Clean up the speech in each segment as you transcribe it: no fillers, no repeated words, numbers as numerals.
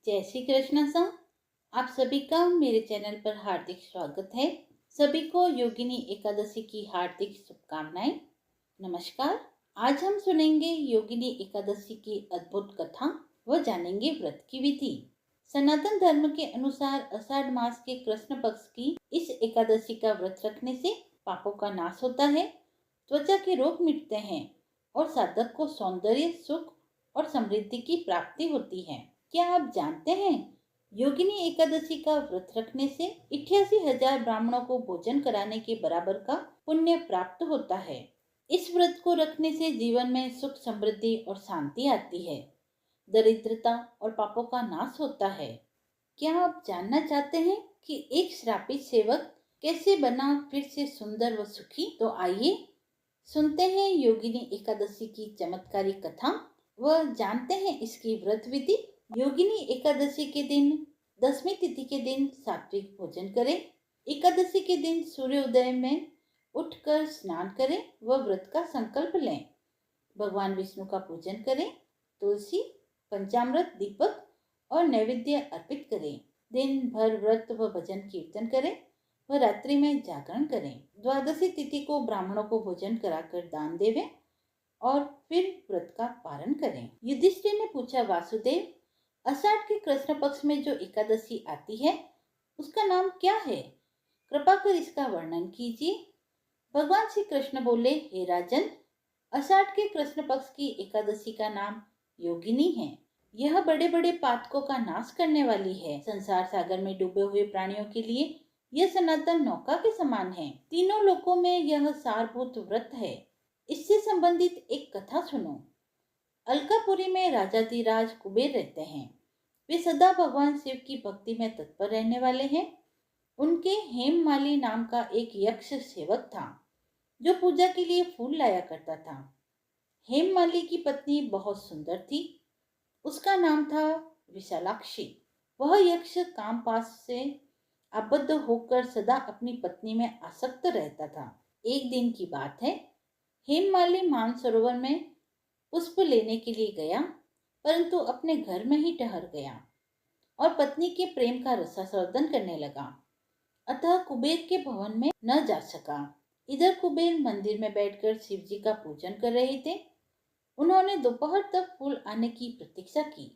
जय श्री कृष्ण सर। आप सभी का मेरे चैनल पर हार्दिक स्वागत है। सभी को योगिनी एकादशी की हार्दिक शुभकामनाएं। नमस्कार। आज हम सुनेंगे योगिनी एकादशी की अद्भुत कथा व जानेंगे व्रत की विधि। सनातन धर्म के अनुसार आषाढ़ मास के कृष्ण पक्ष की इस एकादशी का व्रत रखने से पापों का नाश होता है, त्वचा के रोग मिटते हैं और साधक को सौंदर्य, सुख और समृद्धि की प्राप्ति होती है। क्या आप जानते हैं, योगिनी एकादशी का व्रत रखने से 88,000 ब्राह्मणों को भोजन कराने के बराबर का पुण्य प्राप्त होता है। इस व्रत को रखने से जीवन में सुख, समृद्धि और शांति आती है। दरिद्रता और पापों का नाश होता है। क्या आप जानना चाहते हैं कि एक श्रापित सेवक कैसे बना फिर से सुंदर व सुखी? तो आइए सुनते हैं योगिनी एकादशी की चमत्कारी कथा व जानते हैं इसकी व्रत विधि। योगिनी एकादशी के दिन, दसवीं तिथि के दिन सात्विक भोजन करें। एकादशी के दिन सूर्योदय में उठकर स्नान करें व व्रत का संकल्प लें। भगवान विष्णु का पूजन करें। तुलसी, पंचामृत, दीपक और नैवेद्य अर्पित करें। दिन भर व्रत व भजन कीर्तन करें व रात्रि में जागरण करें। द्वादशी तिथि को ब्राह्मणों को भोजन कराकर दान देवें और फिर व्रत का पारण करें। युधिष्ठिर ने पूछा, वासुदेव, आषाढ़ के कृष्ण पक्ष में जो एकादशी आती है उसका नाम क्या है? कृपा कर इसका वर्णन कीजिए। भगवान श्री कृष्ण बोले, हे राजन, आषाढ़ के कृष्ण पक्ष की एकादशी का नाम योगिनी है। यह बड़े बड़े पातकों का नाश करने वाली है। संसार सागर में डूबे हुए प्राणियों के लिए यह सनातन नौका के समान है। तीनों लोकों में यह सारभूत व्रत है। इससे संबंधित एक कथा सुनो। अलकापुरी में राजाधिराज कुबेर रहते हैं। वे सदा भगवान शिव की भक्ति में तत्पर रहने वाले हैं। उनके हेममाली नाम का एक यक्ष सेवक था जो पूजा के लिए फूल लाया करता था। हेममाली की पत्नी बहुत सुंदर थी। उसका नाम था विशालाक्षी। वह यक्ष कामपाश से आबद्ध होकर सदा अपनी पत्नी में आसक्त रहता था। एक दिन की बात है, हेममाली मानसरोवर में पुष्प लेने के लिए गया, परंतु अपने घर में ही ठहर गया और पत्नी के प्रेम का रसास्वादन करने लगा। अतः कुबेर के भवन में न जा सका। इधर कुबेर मंदिर में बैठकर शिव जी का पूजन कर रहे थे। उन्होंने दोपहर तक फूल आने की प्रतीक्षा की,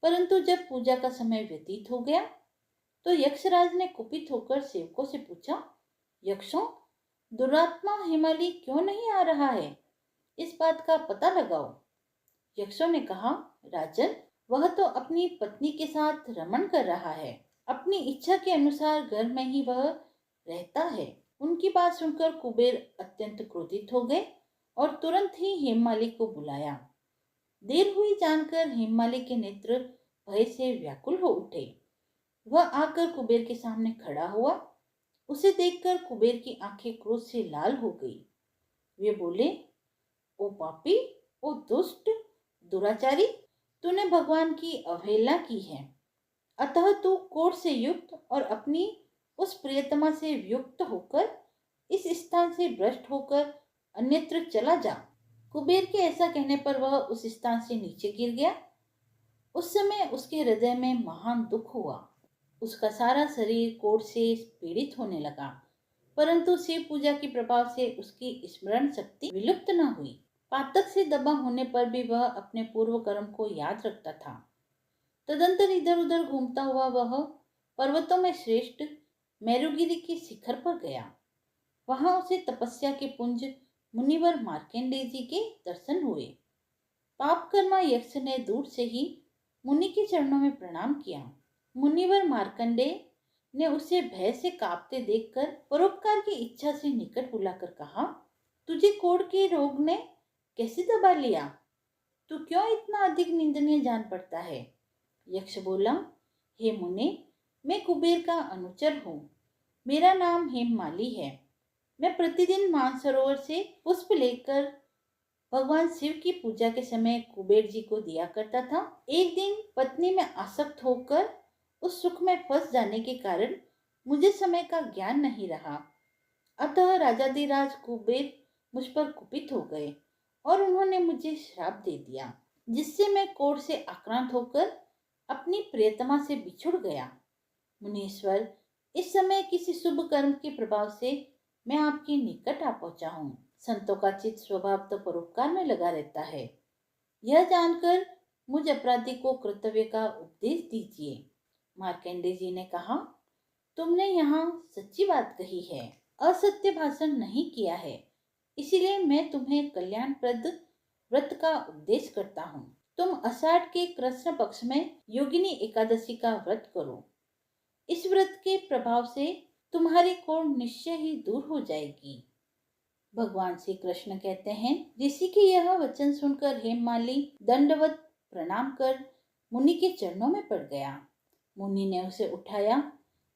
परंतु जब पूजा का समय व्यतीत हो गया तो यक्षराज ने कुपित होकर सेवकों से पूछा, यक्षों, दुरात्मा हेमाली क्यों नहीं आ रहा है? इस बात का पता लगाओ। यक्षों ने कहा, राजन, वह तो अपनी पत्नी के साथ रमण कर रहा है। अपनी इच्छा के अनुसार घर में ही वह रहता है। उनकी बात सुनकर कुबेर अत्यंत क्रोधित हो गए और तुरंत ही हेममाली को बुलाया। देर हुई जानकर हेममाली के नेत्र भय से व्याकुल हो उठे। वह आकर कुबेर के सामने खड़ा हुआ। उसे देखकर कुबेर की आंखें क्रोध से लाल हो गई। वे बोले, ओ पापी, ओ दुष्ट, दुराचारी, तूने भगवान की अवहेलना की है। अतः तू क्रोध से युक्त और अपनी उस प्रियतमा से युक्त होकर इस स्थान से भ्रष्ट होकर अन्यत्र चला जा। कुबेर के ऐसा कहने पर वह उस स्थान से नीचे गिर गया। उस समय उसके हृदय में महान दुख हुआ। उसका सारा शरीर कोढ़ से पीड़ित होने लगा, परंतु शिव पूजा के प्रभाव से उसकी स्मरण शक्ति विलुप्त न हुई। पातक से दबा होने पर भी वह अपने पूर्व कर्म को याद रखता था। तदंतर इधर उधर घूमता हुआ वह पर्वतों में श्रेष्ठ मेरुगिरी के शिखर पर गया। वहां उसे तपस्या के पुंज मुनिवर मार्कंडेय जी के दर्शन हुए। पापकर्मा यक्ष ने दूर से ही मुनि के चरणों में प्रणाम किया। मुनिवर मार्कंडेय ने उसे भय से कांपते देखकर परोपकार की इच्छा से निकट बुलाकर कहा, तुझे कोढ़ के रोग ने कैसे दबा लिया? तू क्यों इतना अधिक निंदनीय जान पड़ता है? यक्ष बोला, हे मुने, मैं कुबेर का अनुचर हूँ। मेरा नाम हेममाली है। मैं प्रतिदिन मानसरोवर से पुष्प लेकर भगवान शिव की पूजा के समय कुबेर जी को दिया करता था। एक दिन पत्नी में आसक्त होकर उस सुख में फंस जाने के कारण मुझे समय का ज्ञान नहीं रहा। अतः राजाधिराज कुबेर मुझ पर कुपित हो गए और उन्होंने मुझे श्राप दे दिया, जिससे मैं कोढ़ से आक्रांत होकर अपनी प्रियतमा से बिछुड़ गया। मुनीश्वर, इस समय किसी शुभ कर्म के प्रभाव से मैं आपके निकट आ पहुंचा हूँ। संतों का चित्त स्वभाव तो परोपकार में लगा रहता है। यह जानकर मुझ अपराधी को कर्तव्य का उपदेश दीजिए। मार्कंडेय जी ने कहा, तुमने यहाँ सच्ची बात कही है, असत्य भाषण नहीं किया है, इसीलिए मैं तुम्हें कल्याणप्रद व्रत का उपदेश करता हूँ। तुम आषाढ़ के कृष्ण पक्ष में योगिनी एकादशी का व्रत करो। इस व्रत के प्रभाव से तुम्हारी कोढ़ निश्चय ही दूर हो जाएगी। भगवान श्री कृष्ण कहते हैं, ऋषि के यह वचन सुनकर हेममाली दंडवत प्रणाम कर मुनि के चरणों में पड़ गया। मुनि ने उसे उठाया,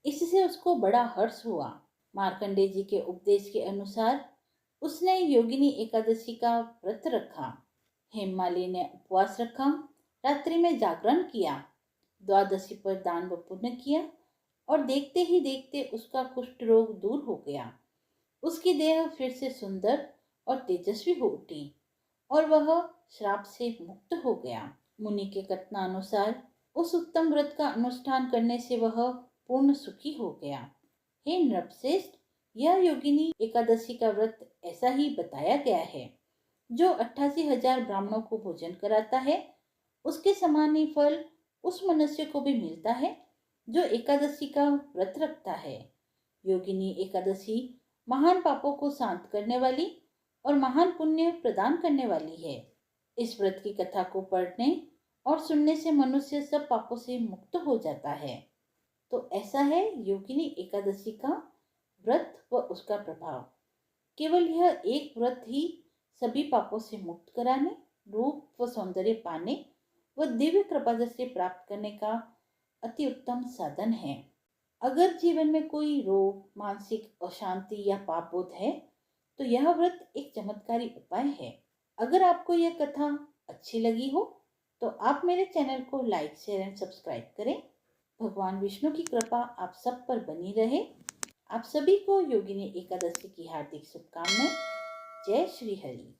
इससे उसको बड़ा हर्ष हुआ। मार्कंडेय जी के उपदेश के अनुसार उसने योगिनी एकादशी का व्रत रखा। हेममाली ने उपवास रखा, रात्रि में जागरण किया, द्वादशी पर दान व पुण्य किया और देखते ही देखते उसका कुष्ठ रोग दूर हो गया। उसकी देह फिर से सुंदर और तेजस्वी हो उठी और वह श्राप से मुक्त हो गया। मुनि के कथनानुसार उस उत्तम व्रत का अनुष्ठान करने से वह पूर्ण सुखी हो गया। हे नृपश्रेष्ठ, यह योगिनी एकादशी का व्रत ऐसा ही बताया गया है। जो 88,000 ब्राह्मणों को भोजन कराता है, उसके समान ही फल उस मनुष्य को भी मिलता है जो एकादशी का व्रत रखता है। योगिनी एकादशी महान पापों को शांत करने वाली और महान पुण्य प्रदान करने वाली है। इस व्रत की कथा को पढ़ने और सुनने से मनुष्य सब पापों से मुक्त हो जाता है। तो ऐसा है योगिनी एकादशी का व्रत व उसका प्रभाव। केवल यह एक व्रत ही सभी पापों से मुक्त कराने, रूप व सौंदर्य पाने व दिव्य कृपा दृष्टि प्राप्त करने का अति उत्तम साधन है। अगर जीवन में कोई रोग, मानसिक अशांति या पाप बोध है तो यह व्रत एक चमत्कारी उपाय है। अगर आपको यह कथा अच्छी लगी हो तो आप मेरे चैनल को लाइक, शेयर एंड सब्सक्राइब करें। भगवान विष्णु की कृपा आप सब पर बनी रहे। आप सभी को योगिनी एकादशी की हार्दिक शुभकामनाएं। जय श्री हरि।